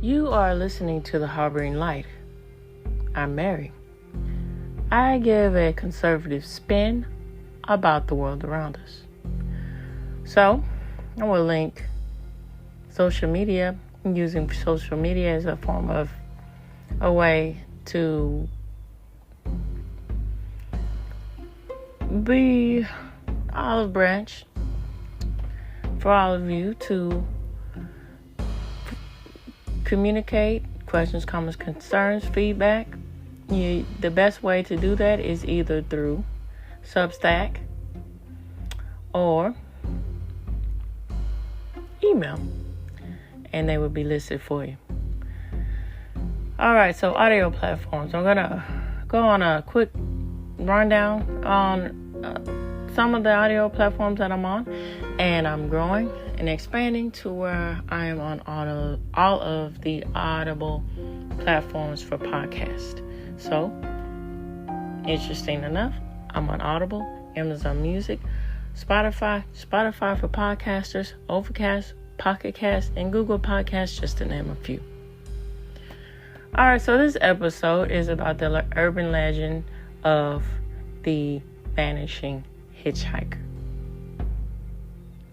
You are listening to The Harboring Light. I'm Mary. I give a conservative spin about the world around us. So, I will link social media, using social media as a form of a way to be olive branch for all of you to communicate questions, comments, concerns, feedback. The best way to do that is either through Substack or email, and they will be listed for you. All right, so audio platforms. I'm gonna go on a quick rundown on some of the audio platforms that I'm on, and I'm growing and expanding to where I am on all of the Audible platforms for podcast. So, interesting enough, I'm on Audible, Amazon Music, Spotify for podcasters, Overcast, Pocket Cast, and Google Podcasts, just to name a few. All right, so this episode is about the urban legend of the Vanishing Hitchhiker.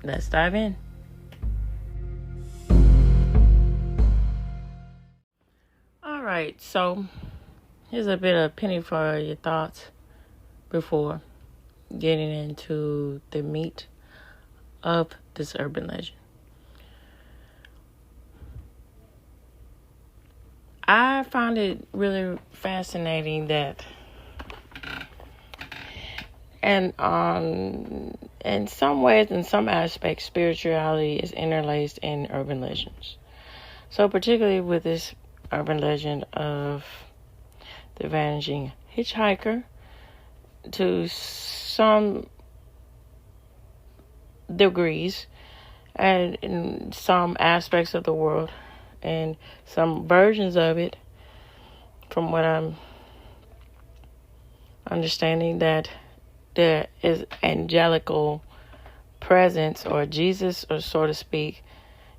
Let's dive in. All right, so here's a bit of penny for your thoughts before getting into the meat of this urban legend. I found it really fascinating that, and in some ways, in some aspects, spirituality is interlaced in urban legends. So particularly with this urban legend of the Vanishing Hitchhiker, to some degrees and in some aspects of the world and some versions of it, from what I'm understanding, that there is angelical presence, or Jesus, or so to speak,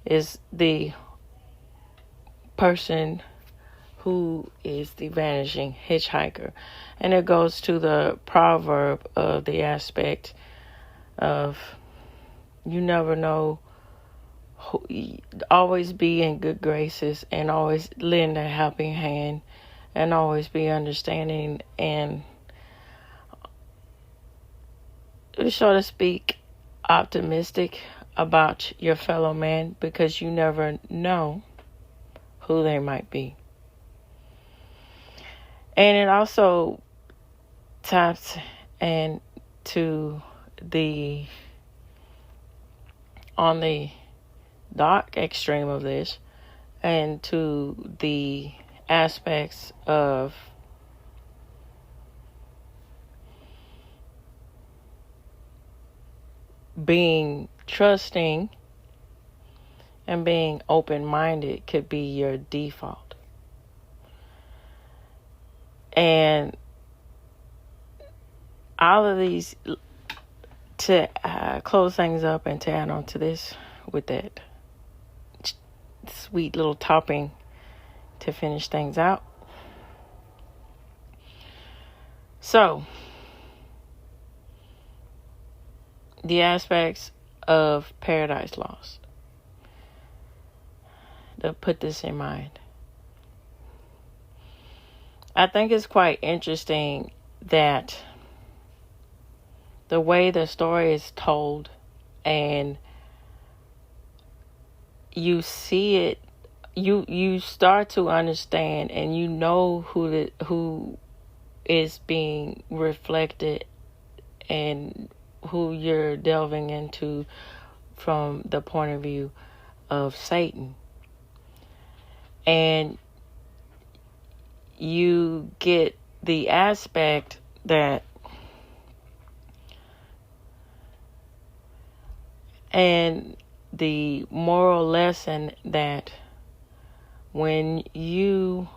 is the person who is the vanishing hitchhiker. And it goes to the proverb of the aspect of you never know who, always be in good graces and always lend a helping hand and always be understanding and, so to speak, optimistic about your fellow man, because you never know who they might be. And it also taps into on the dark extreme of this, and to the aspects of being trusting and being open-minded could be your default. And all of these, to close things up and to add on to this with that sweet little topping to finish things out. So, the aspects of Paradise Lost, to put this in mind. I think it's quite interesting that the way the story is told, and you see it, you start to understand, and you know who is being reflected and who you're delving into from the point of view of Satan. And you get the aspect that, and the moral lesson that when you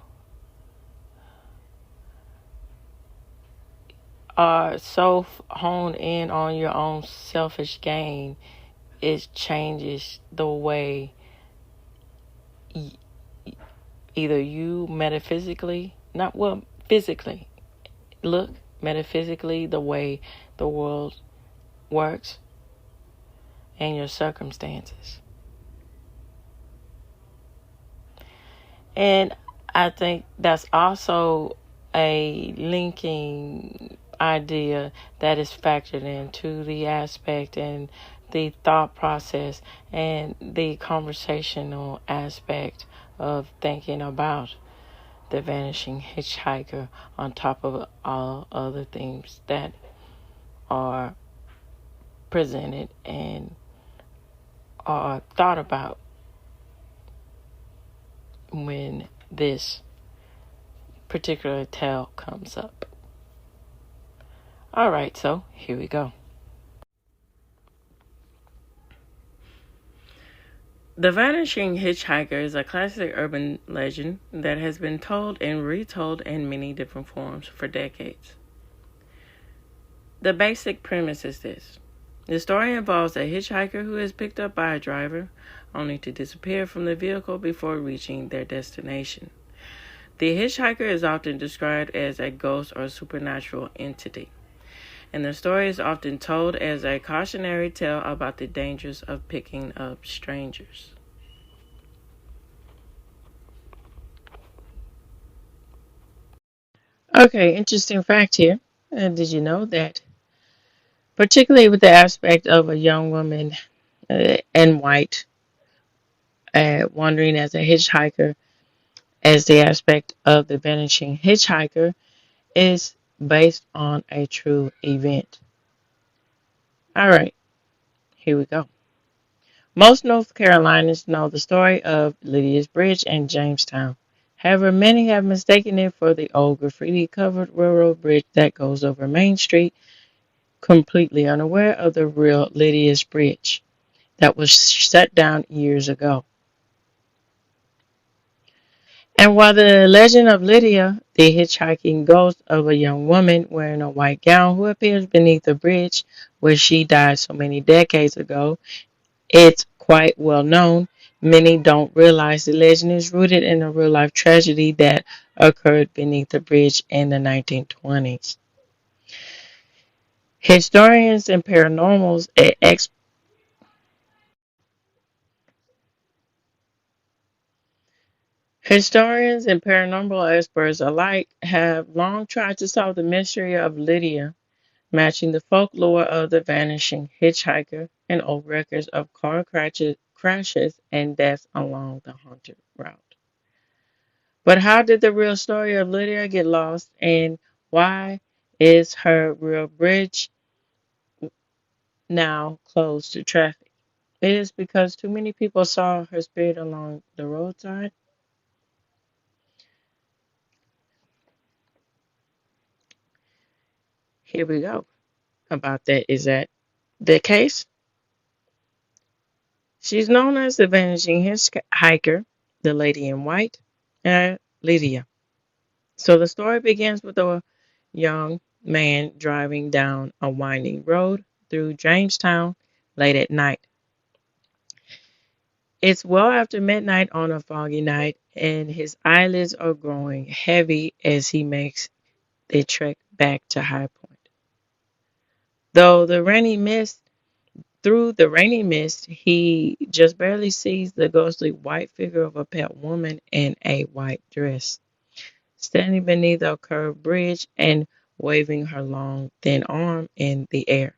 are so honed in on your own selfish gain, it changes the way either you metaphysically, not well, physically, look metaphysically the way the world works and your circumstances. And I think that's also a linking idea that is factored into the aspect and the thought process and the conversational aspect of thinking about the vanishing hitchhiker on top of all other themes that are presented and are thought about when this particular tale comes up. All right, so here we go. The Vanishing Hitchhiker is a classic urban legend that has been told and retold in many different forms for decades. The basic premise is this. The story involves a hitchhiker who is picked up by a driver, only to disappear from the vehicle before reaching their destination. The hitchhiker is often described as a ghost or supernatural entity, and the story is often told as a cautionary tale about the dangers of picking up strangers. Okay, interesting fact here. Did you know that, particularly with the aspect of a young woman in white wandering as a hitchhiker, as the aspect of the vanishing hitchhiker is based on a true event? All right, here we go. Most North Carolinians know the story of Lydia's Bridge in Jamestown. However, many have mistaken it for the old graffiti covered railroad bridge that goes over Main Street, completely unaware of the real Lydia's Bridge that was shut down years ago. And while the legend of Lydia, the hitchhiking ghost of a young woman wearing a white gown who appears beneath the bridge where she died so many decades ago, it's quite well known, many don't realize the legend is rooted in a real life tragedy that occurred beneath the bridge in the 1920s. Historians and paranormals Historians and paranormal experts alike have long tried to solve the mystery of Lydia, matching the folklore of the vanishing hitchhiker and old records of car crashes and deaths along the haunted route. But how did the real story of Lydia get lost, and why is her real bridge now closed to traffic? It is because too many people saw her spirit along the roadside. Here we go. About that, is that the case? She's known as the vanishing hitchhiker, the lady in white, and Lydia. So the story begins with a young man driving down a winding road through Jamestown late at night. It's well after midnight on a foggy night, and his eyelids are growing heavy as he makes the trek back to High Point. Though the rainy mist Through the rainy mist, he just barely sees the ghostly white figure of a pale woman in a white dress, standing beneath a curved bridge and waving her long, thin arm in the air.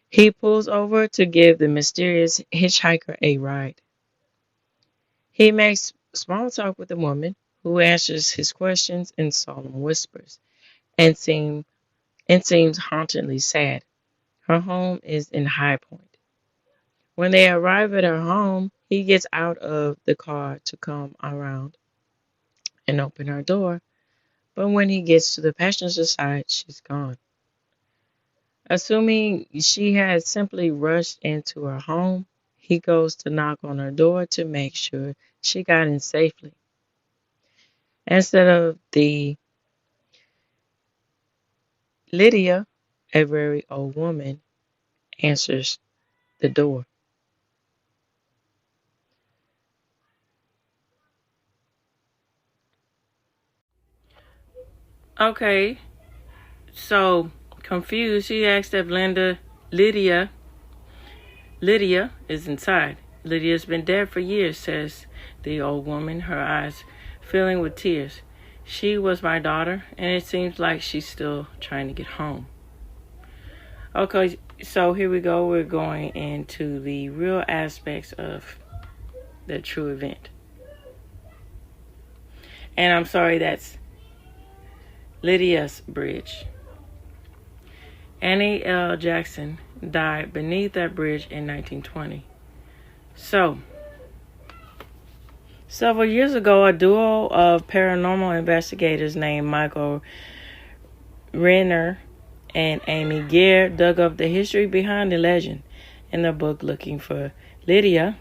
He pulls over to give the mysterious hitchhiker a ride. He makes small talk with the woman, who answers his questions in solemn whispers and seems hauntingly sad. Her home is in High Point. When they arrive at her home, he gets out of the car to come around and open her door, but when he gets to the passenger side, she's gone. Assuming she had simply rushed into her home, he goes to knock on her door to make sure she got in safely. Instead of the Lydia, a very old woman, answers the door. Okay, so confused, she asked if Lydia is inside. Lydia's been dead for years, says the old woman, her eyes filling with tears. She was my daughter, and it seems like she's still trying to get home. Okay, so here we go. We're going into the real aspects of the true event. And I'm sorry, that's Lydia's bridge. Annie L. Jackson died beneath that bridge in 1920. So, several years ago, a duo of paranormal investigators named Michael Renner and Amy Gere dug up the history behind the legend. In the book Looking for Lydia,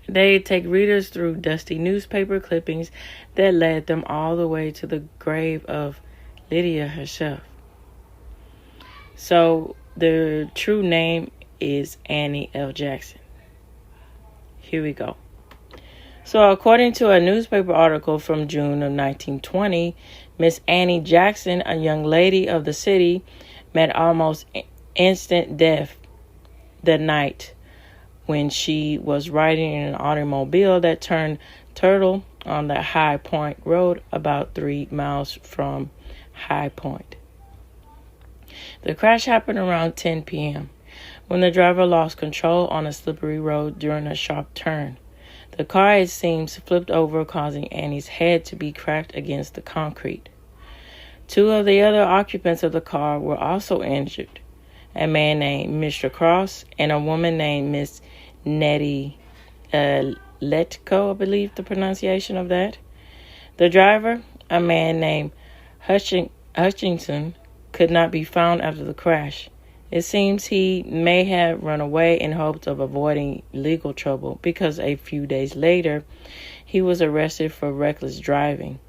they take readers through dusty newspaper clippings that led them all the way to the grave of Lydia herself. So, the true name is Annie L. Jackson. Here we go. So, according to a newspaper article from June of 1920, Miss Annie Jackson, a young lady of the city, met almost instant death the night when she was riding in an automobile that turned turtle on the High Point Road about 3 miles from High Point. The crash happened around 10 p.m. when the driver lost control on a slippery road during a sharp turn. The car, it seems, flipped over, causing Annie's head to be cracked against the concrete. 2 of the other occupants of the car were also injured, a man named Mr. Cross and a woman named Miss Nettie Letko, I believe the pronunciation of that. The driver, a man named Hutchinson, could not be found after the crash. It seems he may have run away in hopes of avoiding legal trouble, because a few days later he was arrested for reckless driving,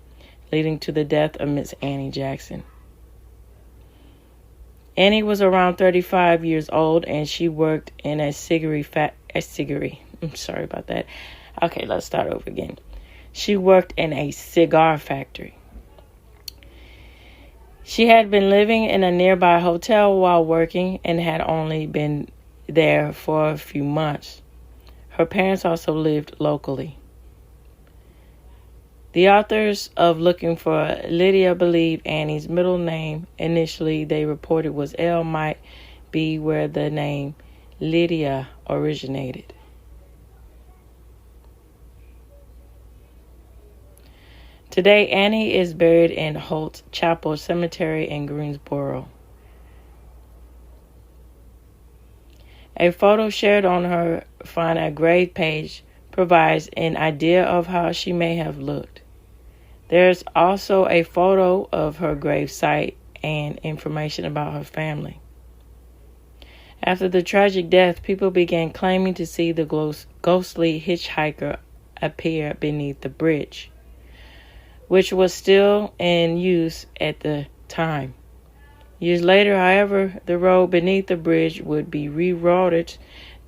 leading to the death of Miss Annie Jackson. Annie was around 35 years old, and she worked in a I'm sorry about that. Okay, let's start over again. She worked in a cigar factory. She had been living in a nearby hotel while working and had only been there for a few months. Her parents also lived locally. The authors of Looking for Lydia believe Annie's middle name, initially they reported was L, might be where the name Lydia originated. Today, Annie is buried in Holt Chapel Cemetery in Greensboro. A photo shared on her Find a Grave page provides an idea of how she may have looked. There's also a photo of her grave site and information about her family. After the tragic death, people began claiming to see the ghostly hitchhiker appear beneath the bridge, which was still in use at the time. Years later, however, the road beneath the bridge would be rerouted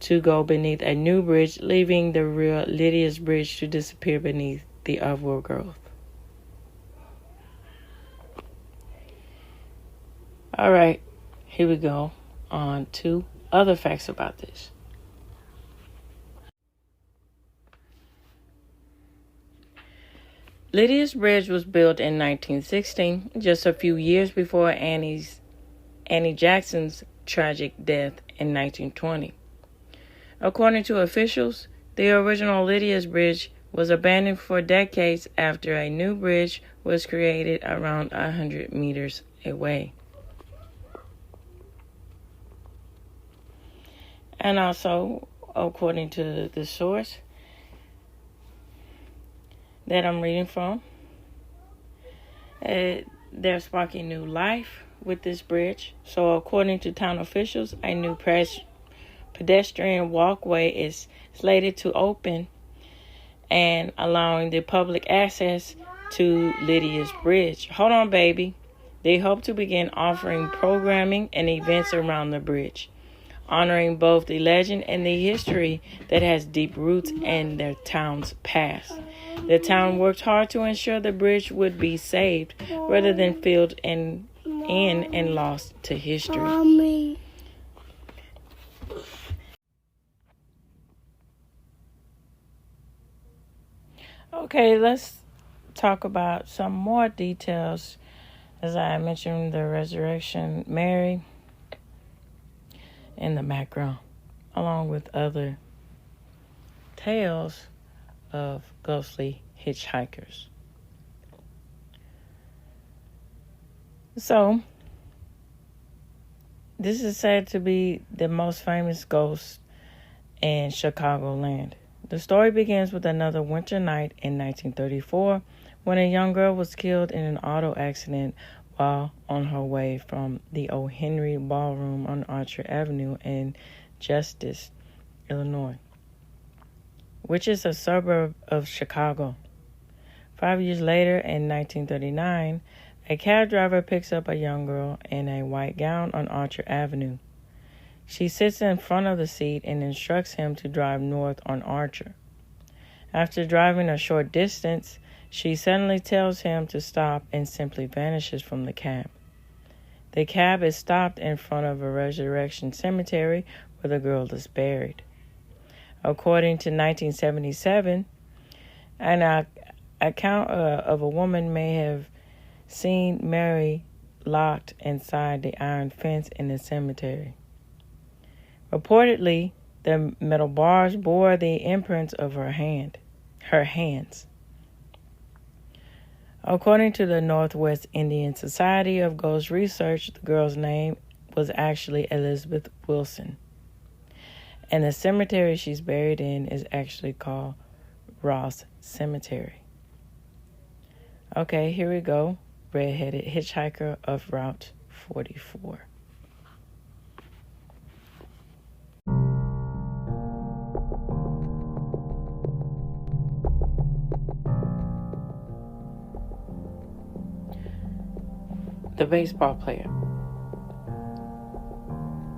to go beneath a new bridge, leaving the real Lydia's bridge to disappear beneath the overgrowth. All right, here we go on to other facts about this. Lydia's Bridge was built in 1916, just a few years before Annie Jackson's tragic death in 1920. According to officials, the original Lydia's Bridge was abandoned for decades after a new bridge was created around 100 meters away. And also, according to the source that I'm reading from, they're sparking new life with this bridge. So according to town officials, a new pedestrian walkway is slated to open and allowing the public access to Lydia's Bridge. Hold on, baby. They hope to begin offering programming and events around the bridge. honoring both the legend and the history that has deep roots in their town's past. The town worked hard to ensure the bridge would be saved rather than filled in and lost to history. Mommy. Okay, let's talk about some more details. As I mentioned, the resurrection, Mary in the background, along with other tales of ghostly hitchhikers. So, this is said to be the most famous ghost in Chicagoland. The story begins with another winter night in 1934 when a young girl was killed in an auto accident while on her way from the O. Henry Ballroom on Archer Avenue in Justice, Illinois, which is a suburb of Chicago. 5 years later, in 1939, a cab driver picks up a young girl in a white gown on Archer Avenue. She sits in front of the seat and instructs him to drive north on Archer. After driving a short distance, she suddenly tells him to stop and simply vanishes from the cab. The cab is stopped in front of a Resurrection Cemetery where the girl is buried. According to 1977, an account of a woman may have seen Mary locked inside the iron fence in the cemetery. Reportedly, the metal bars bore the imprints of her hands. According to the Northwest Indian Society of Ghost Research, the girl's name was actually Elizabeth Wilson, and the cemetery she's buried in is actually called Ross Cemetery. Okay, here we go. Red-headed hitchhiker of Route 44. The baseball player.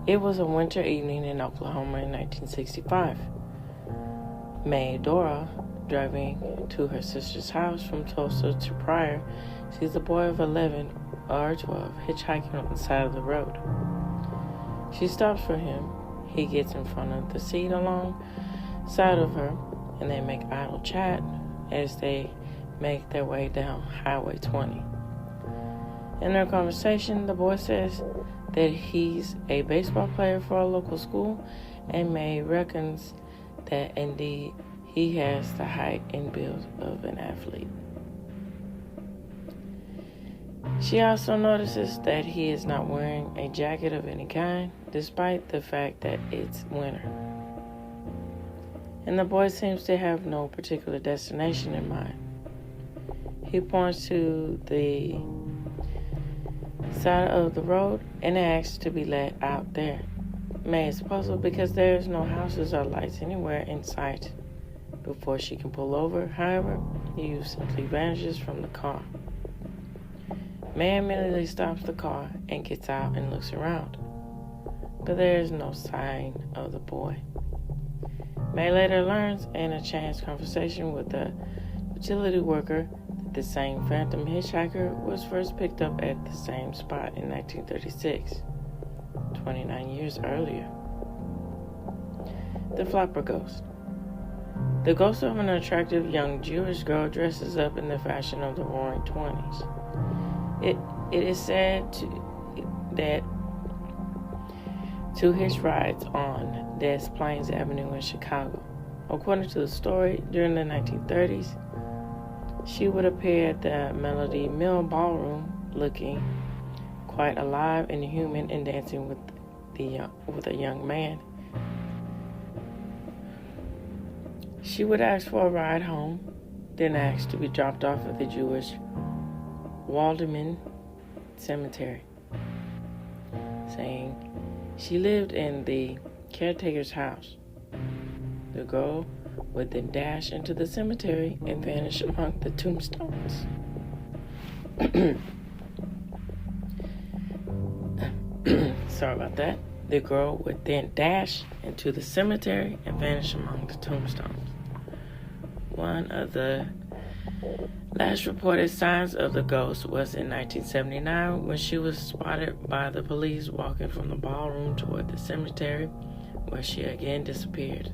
It was a winter evening in Oklahoma in 1965. May Dora, driving to her sister's house from Tulsa to Pryor, sees a boy of 11 or 12 hitchhiking on the side of the road. She stops for him. He gets in front of the seat alongside of her, and they make idle chat as they make their way down Highway 20. In their conversation, the boy says that he's a baseball player for a local school, and May reckons that indeed he has the height and build of an athlete. She also notices that he is not wearing a jacket of any kind, despite the fact that it's winter. And the boy seems to have no particular destination in mind. He points to the side of the road and asks to be let out there. May is puzzled because there is no houses or lights anywhere in sight. Before she can pull over, however, he simply vanishes from the car. May immediately stops the car and gets out and looks around, but there is no sign of the boy. May later learns in a chance conversation with a utility worker that the same phantom hitchhiker was first picked up at the same spot in 1936, 29 years earlier. The Flapper Ghost. The ghost of an attractive young Jewish girl dresses up in the fashion of the Roaring '20s. It is said that to hitch rides on Des Plaines Avenue in Chicago. According to the story, during the 1930s, she would appear at the Melody Mill Ballroom looking quite alive and human and dancing with a young man. She would ask for a ride home, then ask to be dropped off at the Jewish Waldman Cemetery, saying she lived in the caretaker's house. The girl would then dash into the cemetery and vanish among the tombstones. Sorry about that. The girl would then dash into the cemetery and vanish among the tombstones. One of the last reported signs of the ghost was in 1979 when she was spotted by the police walking from the ballroom toward the cemetery, where she again disappeared.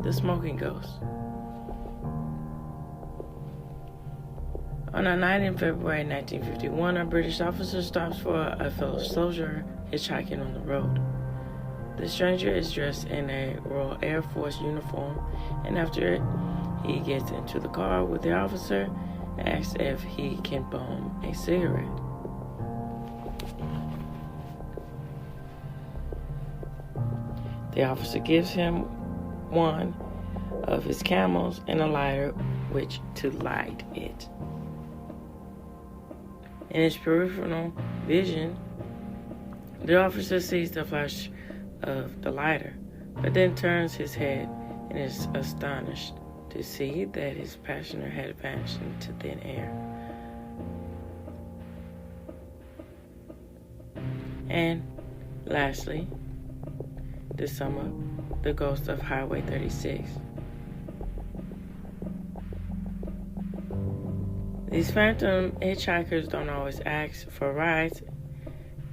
The smoking ghost. On a night in February 1951, a British officer stops for a fellow soldier hitchhiking on the road. The stranger is dressed in a Royal Air Force uniform, and after he gets into the car with the officer, asks if he can bum a cigarette. The officer gives him one of his Camels and a lighter which to light it. In his peripheral vision, the officer sees the flash of the lighter, but then turns his head and is astonished to see that his passenger had vanished into thin air. And lastly, to sum up, the ghost of Highway 36. These phantom hitchhikers don't always ask for rides,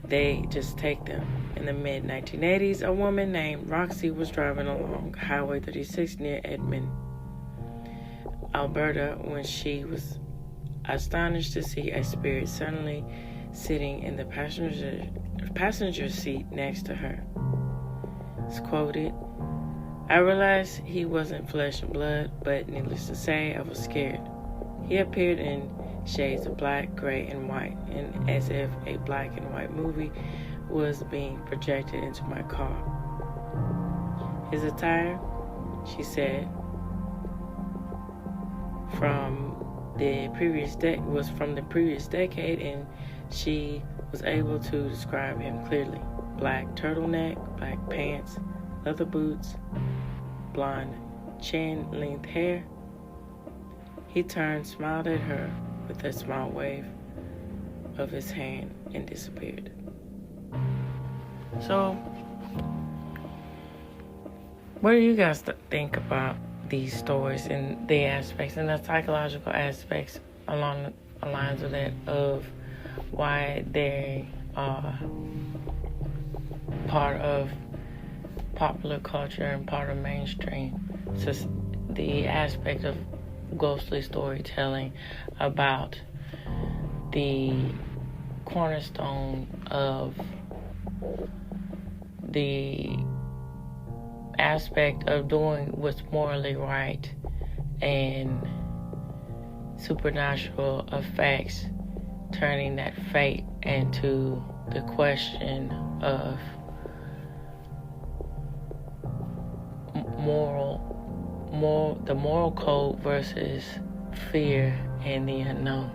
they just take them. In the mid-1980s, a woman named Roxy was driving along Highway 36 near Edmond, Alberta, when she was astonished to see a spirit suddenly sitting in the passenger seat next to her. It's quoted, "I realized he wasn't flesh and blood, but needless to say, I was scared. He appeared in shades of black, gray, and white, and as if a black and white movie was being projected into my car. His attire," she said, was from the previous decade, and she was able to describe him clearly. Black turtleneck, black pants, leather boots, blonde chin-length hair. He turned, smiled at her with a small wave of his hand, and disappeared. So, what do you guys think about these stories and the aspects and the psychological aspects along the lines of that, of why they are part of popular culture and part of mainstream? Just the aspect of ghostly storytelling about the cornerstone of the aspect of doing what's morally right and supernatural effects, turning that fate into the question of the moral code versus fear and the unknown.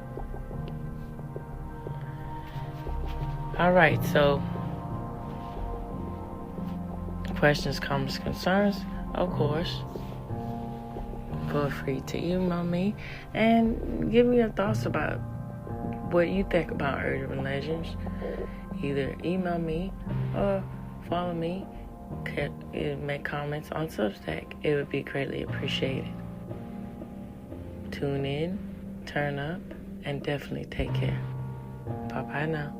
All right, so questions, comments, concerns, of course, feel free to email me and give me your thoughts about what you think about urban legends. Either email me or follow me, make comments on Substack. It would be greatly appreciated. Tune in, turn up, and definitely take care. Bye-bye now.